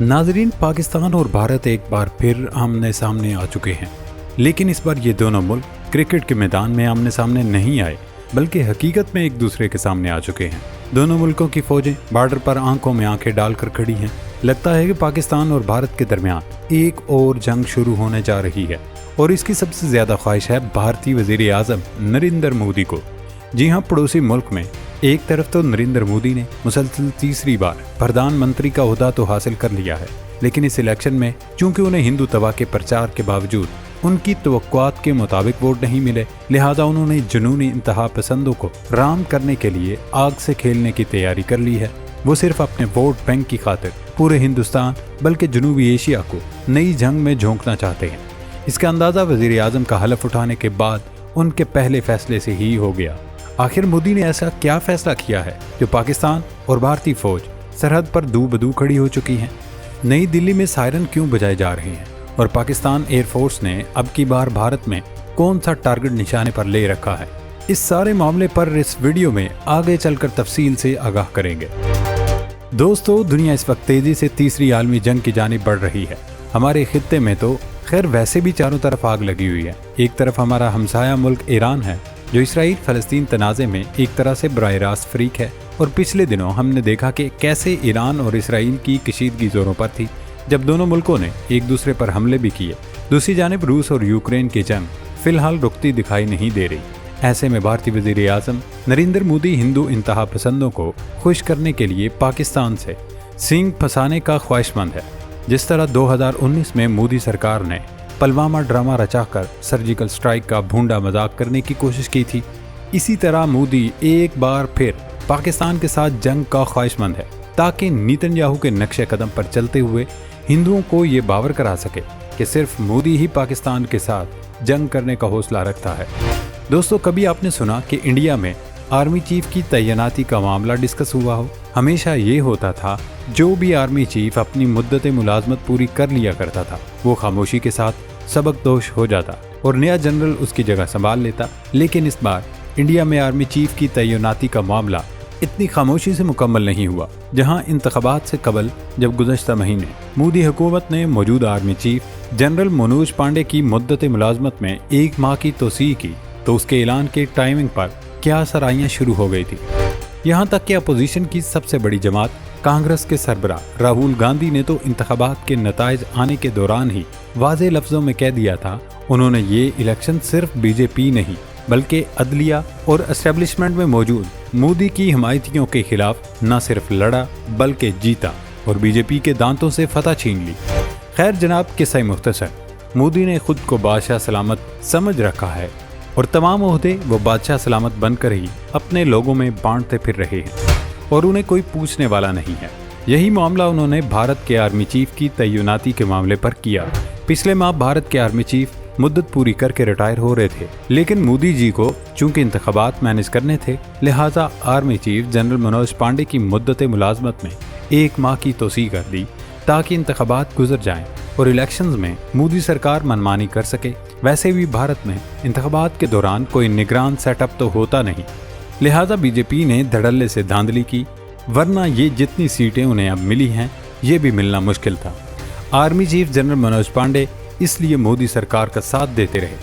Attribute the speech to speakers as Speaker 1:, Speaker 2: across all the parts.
Speaker 1: नाजरीन, पाकिस्तान और भारत एक बार फिर आमने सामने आ चुके हैं, लेकिन इस बार ये दोनों मुल्क क्रिकेट के मैदान में आमने सामने नहीं आए, बल्कि हकीकत में एक दूसरे के सामने आ चुके हैं। दोनों मुल्कों की फौजें बॉर्डर पर आंखों में आंखें डालकर खड़ी हैं। लगता है कि पाकिस्तान और भारत के दरमियान एक और जंग शुरू होने जा रही है, और इसकी सबसे ज्यादा ख्वाहिश है भारतीय वजीर आज़म नरेंद्र मोदी को। जी हाँ, पड़ोसी मुल्क में एक तरफ तो नरेंद्र मोदी ने मुसलसल तीसरी बार प्रधानमंत्री का ओहदा तो हासिल कर लिया है, लेकिन इस इलेक्शन में चूंकि उन्हें हिंदुत्व के प्रचार के बावजूद उनकी तवक्कुआत के मुताबिक वोट नहीं मिले, लिहाजा उन्होंने जुनूनी इंतहा पसंदों को राम करने के लिए आग से खेलने की तैयारी कर ली है। वो सिर्फ अपने वोट बैंक की खातिर पूरे हिंदुस्तान बल्कि जनूबी एशिया को नई जंग में झोंकना चाहते हैं। इसका अंदाजा वजीर आज़म का हलफ उठाने के बाद उनके पहले फैसले से ही हो गया। आखिर मोदी ने ऐसा क्या फैसला किया है जो पाकिस्तान और भारतीय फौज सरहद पर दू बदू खड़ी हो चुकी हैं? नई दिल्ली में सायरन क्यों बजाए जा रहे हैं? और पाकिस्तान एयरफोर्स ने अब की बार भारत में कौन सा टारगेट निशाने पर ले रखा है? इस सारे मामले पर इस वीडियो में आगे चलकर तफसील से आगाह करेंगे। दोस्तों, दुनिया इस वक्त तेजी से तीसरी आलमी जंग की जानिब बढ़ रही है। हमारे खित्ते में तो खैर वैसे भी चारों तरफ आग लगी हुई है। एक तरफ हमारा हमसाया मुल्क ईरान है, जो इसराइल फलस्तीन तनाज़े में एक तरह से बराह रास्त फरीक है, और पिछले दिनों हमने देखा कि कैसे ईरान और इसराइल की कशीदगी जोरों पर थी, जब दोनों मुल्कों ने एक दूसरे पर हमले भी किए। दूसरी जानिब रूस और यूक्रेन की जंग फिलहाल रुकती दिखाई नहीं दे रही। ऐसे में भारतीय वजीर आज़म नरेंद्र मोदी हिंदू इंतहा पसंदों को खुश करने के लिए पाकिस्तान से सींग फंसाने का ख्वाहिशमंद है। जिस तरह 2019 में मोदी सरकार ने पुलवामा ड्रामा रचाकर सर्जिकल स्ट्राइक का भूंडा मजाक करने की कोशिश की थी, इसी तरह मोदी एक बार फिर पाकिस्तान के साथ जंग का ख्वाहिशमंद है, ताकि नेतन्याहू के नक्शे कदम पर चलते हुए हिंदुओं को ये बावर करा सके कि सिर्फ मोदी ही पाकिस्तान के साथ जंग करने का हौसला रखता है। दोस्तों, कभी आपने सुना कि इंडिया में आर्मी चीफ की तैनाती का मामला डिस्कस हुआ हो? हमेशा ये होता था, जो भी आर्मी चीफ अपनी मुद्दत मुलाजमत पूरी कर लिया करता था, वो खामोशी के साथ सबकदोश हो जाता और नया जनरल उसकी जगह संभाल लेता। लेकिन इस बार इंडिया में आर्मी चीफ की तैनाती का मामला इतनी खामोशी से मुकम्मल नहीं हुआ। जहां इंतखाबात से कबल जब गुज़श्ता महीने मोदी हुकूमत ने मौजूदा army chief general Manoj Pande की मुद्दत मुलाजमत में 1 माह की तोसी की, तो उसके ऐलान के टाइमिंग पर क्या सराहियां शुरू हो गई थी। यहाँ तक कि अपोजिशन की सबसे बड़ी जमात कांग्रेस के सरबराह राहुल गांधी ने तो इंतखाबात के नताइज आने के दौरान ही वाज़े लफ्जों में कह दिया था, उन्होंने ये इलेक्शन सिर्फ बीजेपी नहीं बल्कि अदलिया और एस्टेब्लिशमेंट में मौजूद मोदी की हिमायतियों के खिलाफ न सिर्फ लड़ा बल्कि जीता और बीजेपी के दांतों से फतह छीन ली। खैर जनाब, किस्सा मुख्तसर, मोदी ने खुद को बादशाह सलामत समझ रखा है और तमाम ओहदे वो बादशाह सलामत बनकर ही अपने लोगों में बांटते फिर रहे हैं, और उन्हें कोई पूछने वाला नहीं है। यही मामला उन्होंने भारत के आर्मी चीफ की तैनाती के मामले पर किया। पिछले माह भारत के आर्मी चीफ मुद्दत पूरी करके रिटायर हो रहे थे, लेकिन मोदी जी को चूंकि इंतखाबात मैनेज करने थे, लिहाजा army chief general Manoj Pande की मुद्दत मुलाजमत में 1 माह की तोसी कर दी, ताकि इंतखाबात गुजर जाएं और इलेक्शंस में मोदी सरकार मनमानी कर सके। वैसे भी भारत में इंतखाबात के दौरान कोई निगरान सेटअप तो होता नहीं, लिहाजा बीजेपी ने धड़ल्ले से धांधली की, वरना ये जितनी सीटें उन्हें अब मिली हैं ये भी मिलना मुश्किल था। Army chief general Manoj Pande इसलिए मोदी सरकार का साथ देते रहे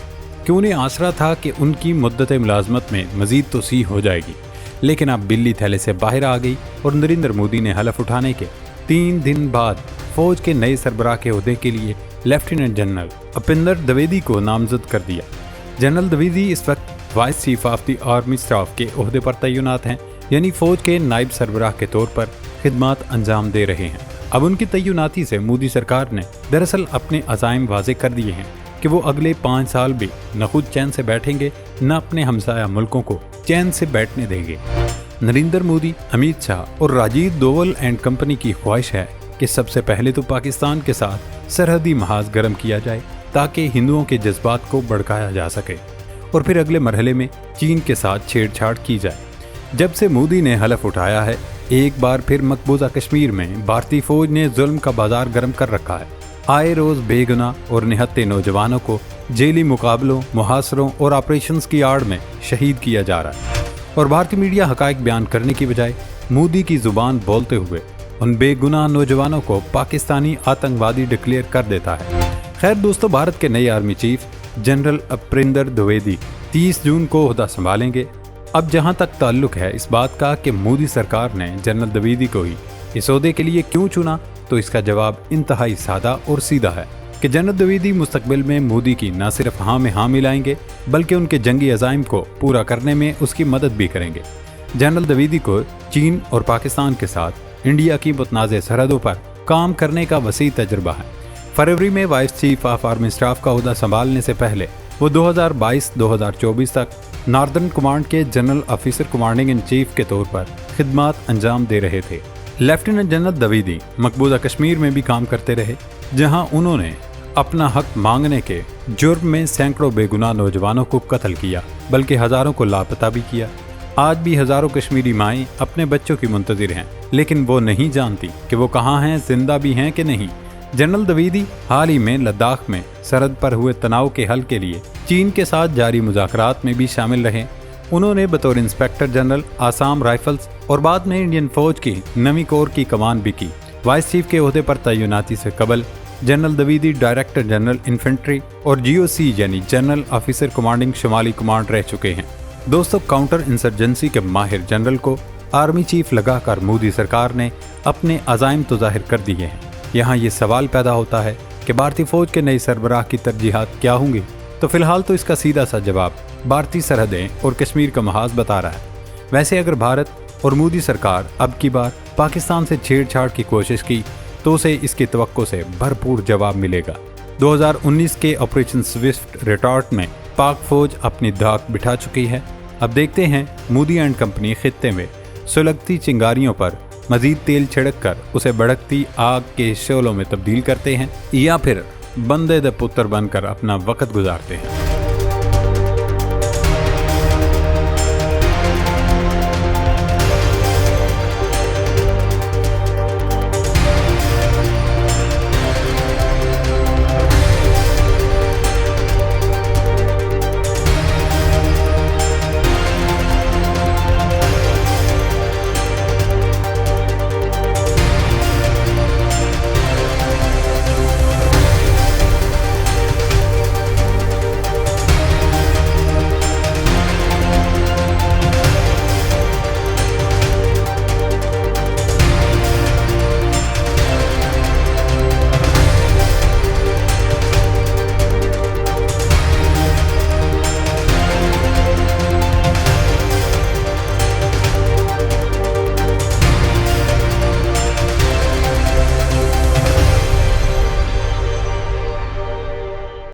Speaker 1: कि उन्हें आसरा था कि उनकी मुद्दत मुलाजमत में मजीद तोसी हो जाएगी। लेकिन अब बिल्ली थैले से बाहर आ गई और नरेंद्र मोदी ने हलफ उठाने के 3 दिन बाद फौज के नए सरबराह के ओहदे के लिए लेफ्टिनेंट जनरल अपिंदर द्विवेदी को नामजद कर दिया। जनरल द्विवेदी इस वक्त vice chief of the army staff के ओहदे पर तैनात हैं, यानी फौज के नायब सरबराह के तौर पर खिदमत अंजाम दे रहे हैं। अब उनकी तैनाती से मोदी सरकार ने दरअसल अपने अज़ाइम वाज़े कर दिए हैं कि वो अगले 5 साल भी न खुद चैन से बैठेंगे न अपने हमसाया मुल्कों को चैन से बैठने देंगे। नरेंद्र मोदी, अमित शाह और राजीव दोवल एंड कंपनी की ख्वाहिश है कि सबसे पहले तो पाकिस्तान के साथ सरहदी महाज गर्म किया जाए, ताकि हिंदुओं के जज्बात को भड़काया जा सके, और फिर अगले मरहले में चीन के साथ छेड़छाड़ की जाए। जब से मोदी ने हलफ उठाया है, एक बार फिर मकबूजा कश्मीर में भारतीय फौज ने जुल्म का बाजार गर्म कर रखा है। आए रोज बेगुनाह और निहत्ते नौजवानों को जेली मुकाबलों, मुहासरों और ऑपरेशंस की आड़ में शहीद किया जा रहा है, और भारतीय मीडिया हकायक बयान करने की बजाय मोदी की जुबान बोलते हुए उन बेगुनाह नौजवानों को पाकिस्तानी आतंकवादी डिक्लेयर कर देता है। खैर दोस्तों, भारत के नए army chief general Amarinder Dwivedi 30 जून को ओहदा संभालेंगे। अब जहां तक ताल्लुक है इस बात का कि मोदी सरकार ने जनरल द्विवेदी को ही इस ओहदे के लिए क्यों चुना, तो इसका जवाब इंतहाई सादा और सीधा है कि जनरल द्विवेदी मुस्तकबिल में मोदी की न सिर्फ हाँ में हाँ मिलाएंगे बल्कि उनके जंगी अज़ाइम को पूरा करने में उसकी मदद भी करेंगे। जनरल द्विवेदी को चीन और पाकिस्तान के साथ इंडिया की मुतनाज़ सरहदों पर काम करने का वसी तजुर्बा है। फरवरी में vice chief of army staff का ओहदा संभालने से पहले वो 2022-2024 तक नॉर्दर्न कमांड के general officer commanding in chief के तौर पर खिदमात अंजाम दे रहे थे। लेफ्टिनेंट जनरल द्विवेदी मकबूजा कश्मीर में भी काम करते रहे, जहां उन्होंने अपना हक मांगने के जुर्म में सैकड़ों बेगुनाह नौजवानों को कत्ल किया, बल्कि हजारों को लापता भी किया। आज भी हजारों कश्मीरी माएँ अपने बच्चों की मुंतजिर हैं, लेकिन वो नहीं जानती कि वो कहाँ हैं, जिंदा भी हैं कि नहीं। जनरल द्विवेदी हाल ही में लद्दाख में सरहद पर हुए तनाव के हल के लिए चीन के साथ जारी मुज़ाकरात में भी शामिल रहे। उन्होंने बतौर इंस्पेक्टर जनरल आसाम राइफल्स और बाद में इंडियन फौज की नवी कोर की कमान भी की। वाइस चीफ के ओहदे पर तैनाती से कबल general Dwivedi director general infantry और GOC यानी जनरल ऑफिसर कमांडिंग शुमाली कमांड रह चुके हैं। दोस्तों, काउंटर इंसर्जेंसी के माहिर जनरल को आर्मी चीफ लगाकर मोदी सरकार ने अपने अज़ाइम तो जाहिर कर दिए हैं। यहाँ ये सवाल पैदा होता है कि भारतीय फौज के नए सरबराह की तरजीहात क्या होंगी, तो फिलहाल तो इसका सीधा सा जवाब भारतीय सरहदें और कश्मीर का महाज बता रहा है। वैसे अगर भारत और मोदी सरकार अब की बार पाकिस्तान से छेड़छाड़ की कोशिश की तो उसे इसकी तवक्को से भरपूर जवाब मिलेगा। 2019 के ऑपरेशन स्विफ्ट रिटॉर्ट में पाक फौज अपनी धाक बिठा चुकी है। अब देखते हैं मोदी एंड कंपनी खित्ते में सुलगती चिंगारियों पर मजीद तेल छिड़क कर उसे भड़कती आग के शोलों में तब्दील करते हैं या फिर बंदे द पुत्र बनकर अपना वक्त गुजारते हैं।